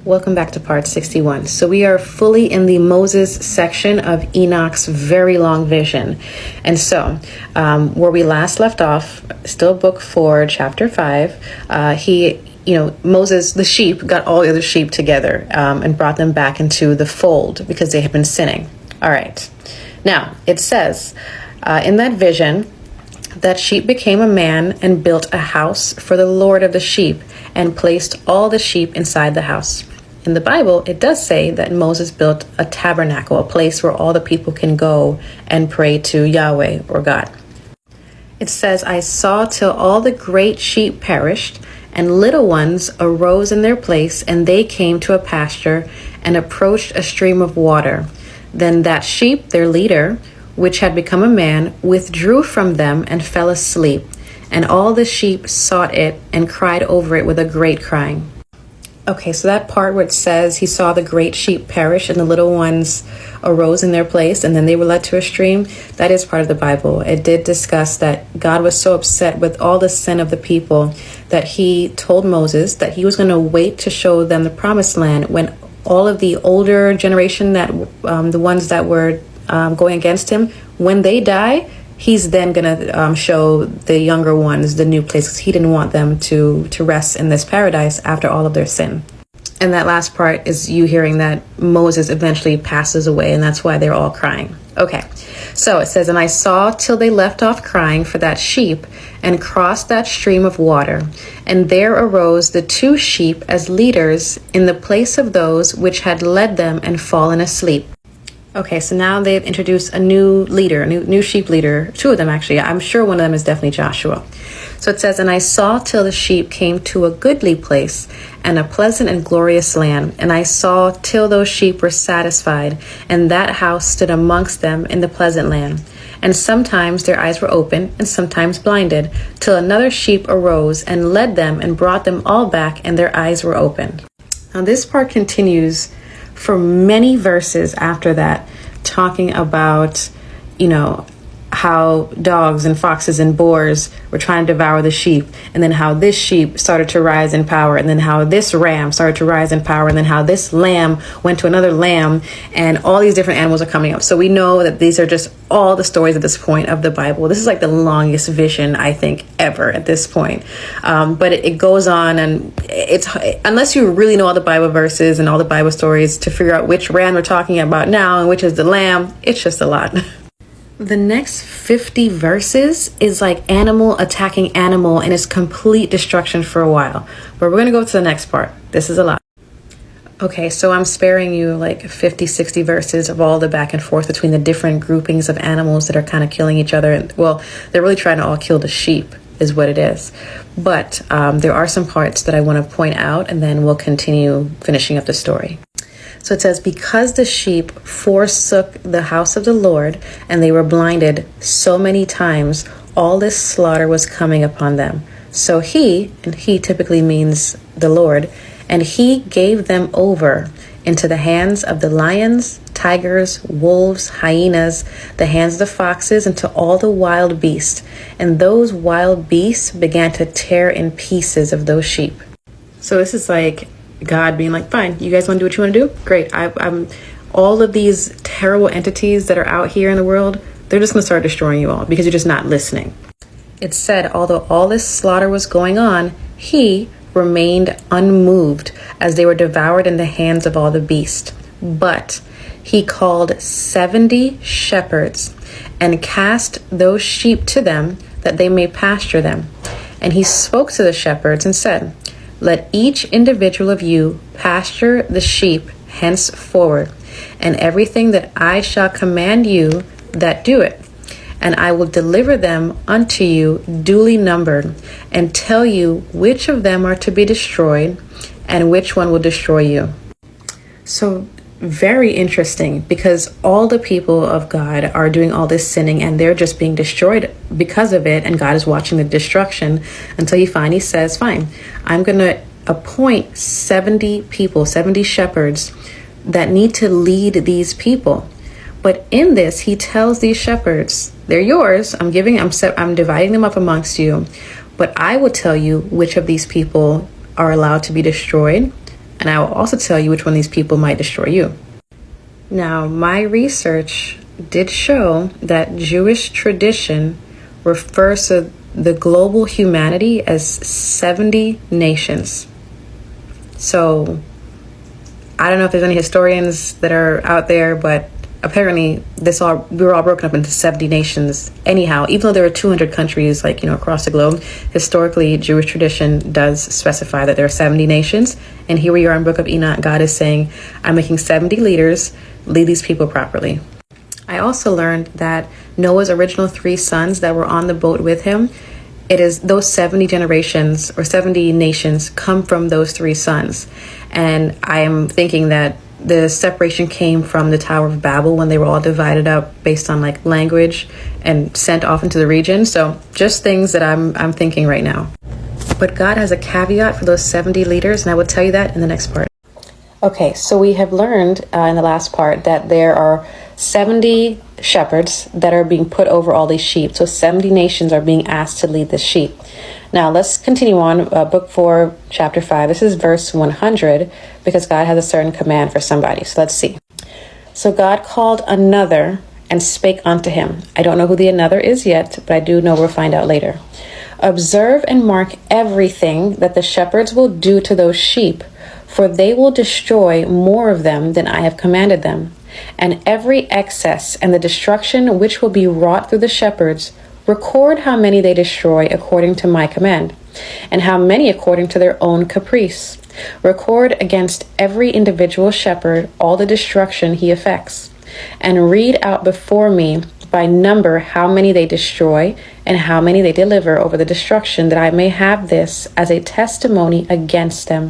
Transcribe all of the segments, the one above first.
Welcome back to part 61. So we are fully in the Moses section of Enoch's very long vision. And so where we last left off, still book 4, chapter 5, Moses, the sheep, got all the other sheep together and brought them back into the fold because they had been sinning. All right. Now, it says in that vision, that sheep became a man and built a house for the Lord of the sheep and placed all the sheep inside the house. In the Bible, it does say that Moses built a tabernacle, a place where all the people can go and pray to Yahweh or God. It says, I saw till all the great sheep perished, and little ones arose in their place, and they came to a pasture and approached a stream of water. Then that sheep, their leader, which had become a man, withdrew from them and fell asleep. And all the sheep sought it and cried over it with a great crying. Okay, so that part where it says he saw the great sheep perish and the little ones arose in their place and then they were led to a stream, that is part of the Bible. It did discuss that God was so upset with all the sin of the people that he told Moses that he was going to wait to show them the promised land when all of the older generation, that the ones that were going against him, when they die, he's then going to show the younger ones the new place because he didn't want them to rest in this paradise after all of their sin. And that last part is you hearing that Moses eventually passes away, and that's why they're all crying. Okay, so it says, and I saw till they left off crying for that sheep and crossed that stream of water. And there arose the 2 sheep as leaders in the place of those which had led them and fallen asleep. Okay, so now they've introduced a new leader, a new sheep leader, 2 of them actually. I'm sure one of them is definitely Joshua. So it says, and I saw till the sheep came to a goodly place and a pleasant and glorious land. And I saw till those sheep were satisfied, and that house stood amongst them in the pleasant land. And sometimes their eyes were open and sometimes blinded, till another sheep arose and led them and brought them all back, and their eyes were opened. Now this part continues for many verses after that, talking about, how dogs and foxes and boars were trying to devour the sheep, and then how this sheep started to rise in power, and then how this ram started to rise in power, and then how this lamb went to another lamb, and all these different animals are coming up. So we know that these are just all the stories at this point of the Bible. This is like the longest vision, I think, ever at this point. But it goes on, and it's unless you really know all the Bible verses and all the Bible stories to figure out which ram we're talking about now and which is the lamb, it's just a lot. The next 50 verses is like animal attacking animal, and it's complete destruction for a while. But we're going to go to the next part. This is a lot. Okay, so I'm sparing you like 50, 60 verses of all the back and forth between the different groupings of animals that are kind of killing each other. And, well, they're really trying to all kill the sheep is what it is. But there are some parts that I want to point out, and then we'll continue finishing up the story. So it says, because the sheep forsook the house of the Lord, and they were blinded so many times, all this slaughter was coming upon them. So he, and he typically means the Lord, and he gave them over into the hands of the lions, tigers, wolves, hyenas, the hands of the foxes, and to all the wild beasts. And those wild beasts began to tear in pieces of those sheep. So this is like God being like, fine, you guys want to do what you want to do? Great. I'm all of these terrible entities that are out here in the world, they're just going to start destroying you all because you're just not listening. It said, although all this slaughter was going on, he remained unmoved as they were devoured in the hands of all the beasts. But he called 70 shepherds and cast those sheep to them that they may pasture them. And he spoke to the shepherds and said, let each individual of you pasture the sheep henceforward, and everything that I shall command you that do it. And I will deliver them unto you duly numbered, and tell you which of them are to be destroyed, and which one will destroy you. So very interesting, because all the people of God are doing all this sinning, and they're just being destroyed because of it, and God is watching the destruction until he finally says, fine, I'm going to appoint 70 people, 70 shepherds that need to lead these people. But in this, he tells these shepherds, they're yours. I'm dividing them up amongst you, but I will tell you which of these people are allowed to be destroyed and I will also tell you which one of these people might destroy you. Now, my research did show that Jewish tradition refers to the global humanity as 70 nations. So I don't know if there's any historians that are out there, but apparently we were all broken up into 70 nations anyhow, even though there are 200 countries across the globe. Historically, Jewish tradition does specify that there are 70 nations. And here we are in Book of Enoch. God is saying, I'm making 70 leaders, lead these people properly. I also learned that Noah's original 3 sons that were on the boat with him, it is those 70 generations or 70 nations come from those 3 sons. And I am thinking that the separation came from the Tower of Babel when they were all divided up based on language and sent off into the region. So just things that I'm thinking right now. But God has a caveat for those 70 leaders, and I will tell you that in the next part. Okay, so we have learned in the last part that there are 70 shepherds that are being put over all these sheep. So 70 nations are being asked to lead the sheep. Now let's continue on, book 4, chapter 5. This is verse 100, because God has a certain command for somebody. So let's see. So God called another and spake unto him. I don't know who the another is yet, but I do know we'll find out later. Observe and mark everything that the shepherds will do to those sheep, for they will destroy more of them than I have commanded them. And every excess and the destruction which will be wrought through the shepherds, record how many they destroy according to my command, and how many according to their own caprice. Record against every individual shepherd all the destruction he effects, and read out before me by number how many they destroy and how many they deliver over the destruction, that I may have this as a testimony against them,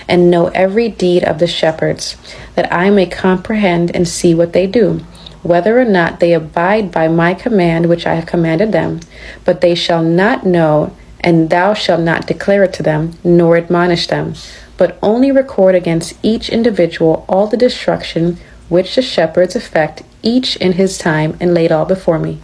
and know every deed of the shepherds, that I may comprehend and see what they do, whether or not they abide by my command which I have commanded them. But they shall not know, and thou shalt not declare it to them, nor admonish them, but only record against each individual all the destruction which the shepherds effect, each in his time, and lay it all before me.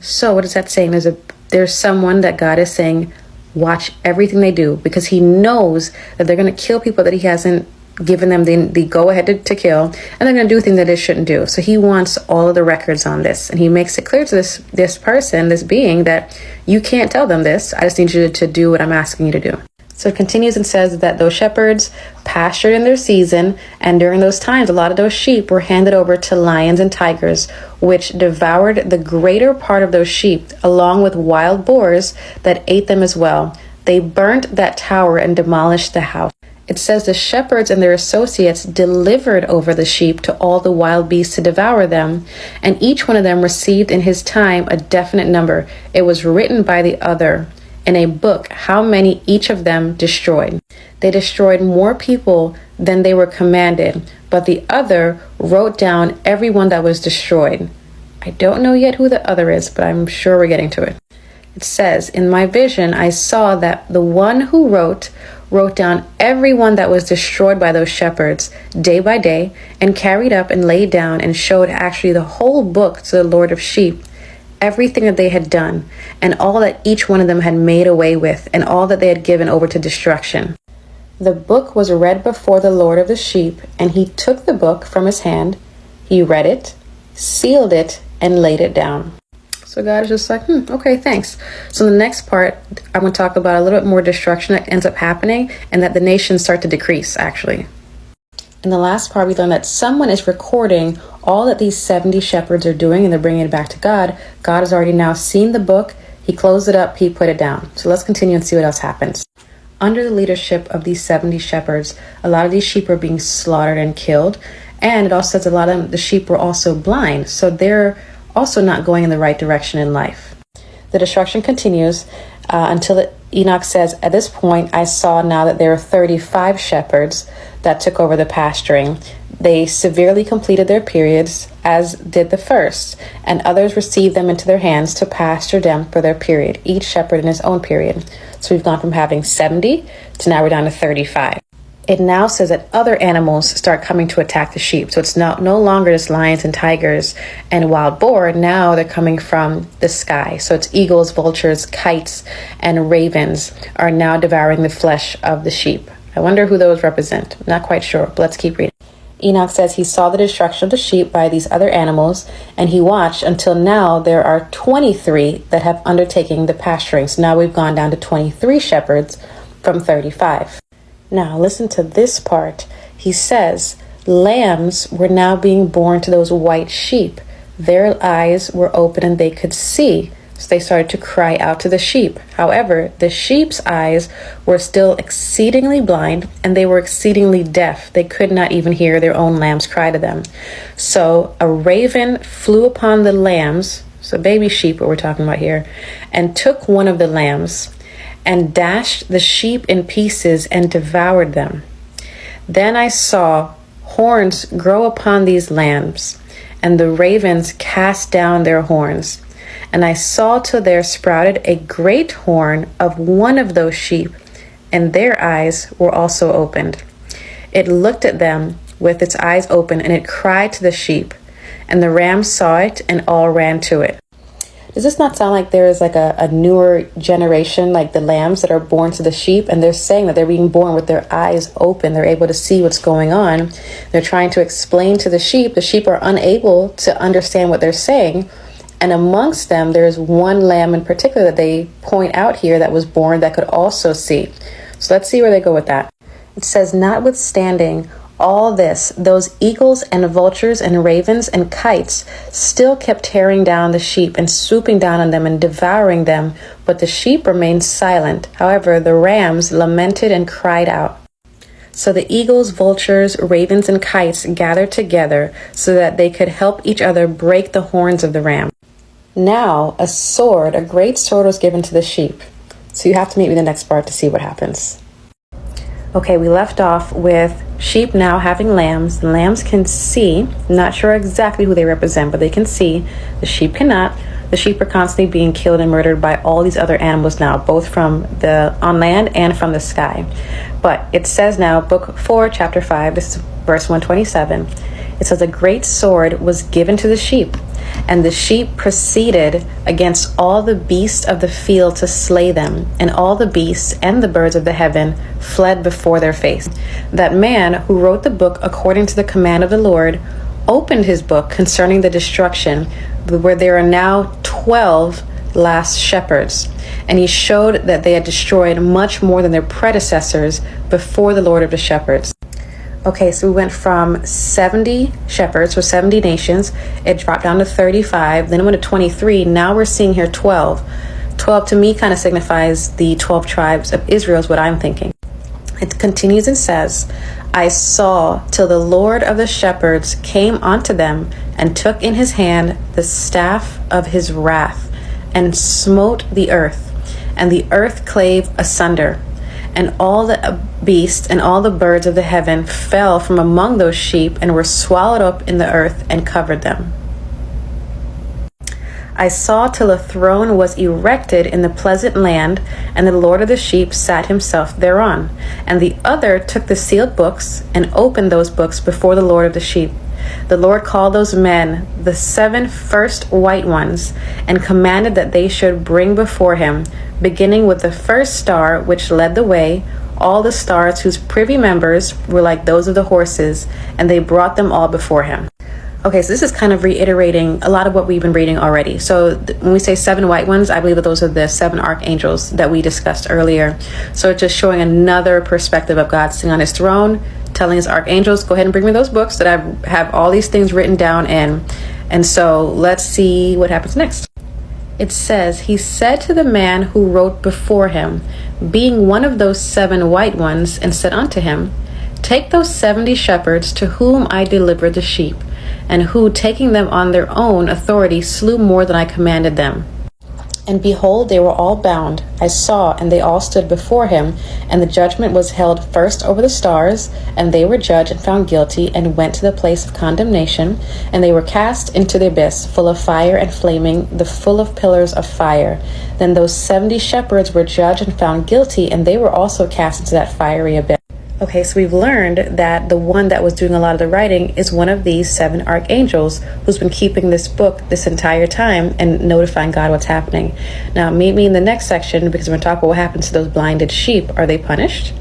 So what is that saying? There's someone that God is saying, watch everything they do, because he knows that they're going to kill people that he hasn't given them the go-ahead to kill, and they're going to do things that they shouldn't do. So he wants all of the records on this, and he makes it clear to this person, this being, that you can't tell them this. I just need you to do what I'm asking you to do. So it continues and says that those shepherds pastured in their season, and during those times, a lot of those sheep were handed over to lions and tigers, which devoured the greater part of those sheep, along with wild boars that ate them as well. They burnt that tower and demolished the house. It says the shepherds and their associates delivered over the sheep to all the wild beasts to devour them, and each one of them received in his time a definite number. It was written by the other in a book how many each of them destroyed. They destroyed more people than they were commanded, but the other wrote down everyone that was destroyed. I don't know yet who the other is, but I'm sure we're getting to it. It says, in my vision, I saw that the one who wrote down everyone that was destroyed by those shepherds day by day, and carried up and laid down and showed actually the whole book to the Lord of sheep, everything that they had done, and all that each one of them had made away with, and all that they had given over to destruction. The book was read before the Lord of the sheep, and he took the book from his hand, he read it, sealed it, and laid it down. So God is just like, okay, thanks. So the next part, I'm going to talk about a little bit more destruction that ends up happening, and that the nations start to decrease, actually. In the last part, we learned that someone is recording all that these 70 shepherds are doing, and they're bringing it back to God. God has already now seen the book. He closed it up. He put it down. So let's continue and see what else happens. Under the leadership of these 70 shepherds, a lot of these sheep are being slaughtered and killed. And it also says a lot of them, the sheep were also blind. So they're also not going in the right direction in life. The destruction continues until Enoch says, at this point, I saw now that there are 35 shepherds that took over the pasturing. They severely completed their periods, as did the first, and others received them into their hands to pasture them for their period, each shepherd in his own period. So we've gone from having 70 to now we're down to 35. It now says that other animals start coming to attack the sheep. So it's no longer just lions and tigers and wild boar. Now they're coming from the sky. So it's eagles, vultures, kites, and ravens are now devouring the flesh of the sheep. I wonder who those represent. I'm not quite sure, but let's keep reading. Enoch says he saw the destruction of the sheep by these other animals, and he watched until now there are 23 that have undertaken the pasturing. So now we've gone down to 23 shepherds from 35. Now listen to this part. He says, lambs were now being born to those white sheep. Their eyes were open and they could see. So they started to cry out to the sheep. However, the sheep's eyes were still exceedingly blind and they were exceedingly deaf. They could not even hear their own lambs cry to them. So a raven flew upon the lambs, so baby sheep what we're talking about here, and took one of the lambs and dashed the sheep in pieces and devoured them. Then I saw horns grow upon these lambs, and the ravens cast down their horns. And I saw till there sprouted a great horn of one of those sheep, and their eyes were also opened. It looked at them with its eyes open, and it cried to the sheep. And the rams saw it, and all ran to it. Does this not sound like there is like a newer generation, like the lambs that are born to the sheep? And they're saying that they're being born with their eyes open. They're able to see what's going on. They're trying to explain to the sheep. The sheep are unable to understand what they're saying. And amongst them, there's one lamb in particular that they point out here that was born that could also see. So let's see where they go with that. It says, notwithstanding all this, those eagles and vultures and ravens and kites still kept tearing down the sheep and swooping down on them and devouring them, but the sheep remained silent. However, the rams lamented and cried out. So the eagles, vultures, ravens, and kites gathered together so that they could help each other break the horns of the ram. Now a great sword was given to the sheep. So you have to meet me in the next part to see what happens. Okay, we left off with sheep now having lambs. The lambs can see. Not sure exactly who they represent, but they can see. The sheep cannot. The sheep are constantly being killed and murdered by all these other animals now, both from the on land and from the sky. But it says now, Book 4, Chapter 5, this is verse 127. It says, a great sword was given to the sheep, and the sheep proceeded against all the beasts of the field to slay them, and all the beasts and the birds of the heaven fled before their face. That man who wrote the book according to the command of the Lord opened his book concerning the destruction, where there are now 12 last shepherds, and he showed that they had destroyed much more than their predecessors before the Lord of the shepherds. Okay, so we went from 70 shepherds, so 70 nations. It dropped down to 35. Then it went to 23. Now we're seeing here 12. 12 to me kind of signifies the 12 tribes of Israel is what I'm thinking. It continues and says, I saw till the Lord of the shepherds came unto them and took in his hand the staff of his wrath and smote the earth, and the earth clave asunder. And all the beasts and all the birds of the heaven fell from among those sheep and were swallowed up in the earth and covered them. I saw till a throne was erected in the pleasant land, and the Lord of the sheep sat himself thereon. And the other took the sealed books and opened those books before the Lord of the sheep. The Lord called those men the 7 first white ones, and commanded that they should bring before him, beginning with the first star which led the way, all the stars whose privy members were like those of the horses, and they brought them all before him. Okay, so this is kind of reiterating a lot of what we've been reading already. So when we say 7 white ones, I believe that those are the 7 archangels that we discussed earlier. So it's just showing another perspective of God sitting on his throne, telling his archangels, go ahead and bring me those books that I have all these things written down in. And so let's see what happens next. It says, he said to the man who wrote before him, being one of those 7 white ones, and said unto him, take those 70 shepherds to whom I delivered the sheep, and who, taking them on their own authority, slew more than I commanded them. And behold, they were all bound. I saw, and they all stood before him, and the judgment was held first over the stars, and they were judged and found guilty, and went to the place of condemnation, and they were cast into the abyss, full of fire and flaming, the full of pillars of fire. Then those 70 shepherds were judged and found guilty, and they were also cast into that fiery abyss. Okay, so we've learned that the one that was doing a lot of the writing is one of these 7 archangels who's been keeping this book this entire time and notifying God what's happening. Now, meet me in the next section because we're going to talk about what happens to those blinded sheep. Are they punished?